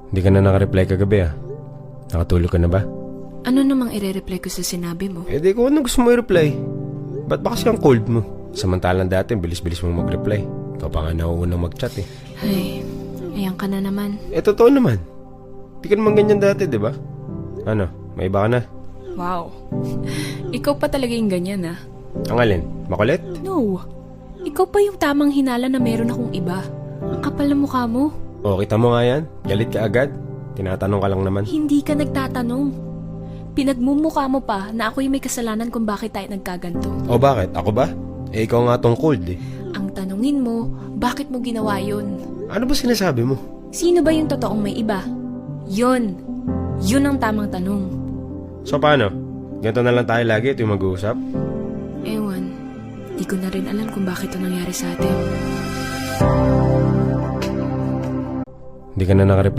Hindi ka na nakareply kagabi ah. Nakatulog ka na ba? Ano namang ire-reply ko sa sinabi mo? Eh di ko anong gusto mo i-reply. Ba't ba kasi ang cold mo? Samantalang dati, bilis-bilis mong mag-reply. Ikaw pa nga nauunang mag-chat eh. Ay, ayan ka na naman. Eh totoo naman. Di ka naman ganyan dati, di ba? Ano, may iba ka na? Wow. Ikaw pa talaga yung ganyan, ah. Ang alin? Makulit? No. Ikaw pa yung tamang hinala na meron akong iba. Ang kapal na mukha mo. O, kita mo nga yan? Galit ka agad? Tinatanong ka lang naman. Hindi ka nagtatanong. Pinagmumukha mo pa na ako yung may kasalanan kung bakit tayo nagkaganto. O bakit? Ako ba? Eh ikaw nga tong cold eh. Ang tanungin mo, bakit mo ginawa yun? Ano ba sinasabi mo? Sino ba yung totoong may iba? Yun. Yun ang tamang tanong. So paano? Ganito na lang tayo lagi ito yung mag-uusap? Ewan. Di ko na rin alam kung bakit ito nangyari sa atin. Hindi ka na nakareply.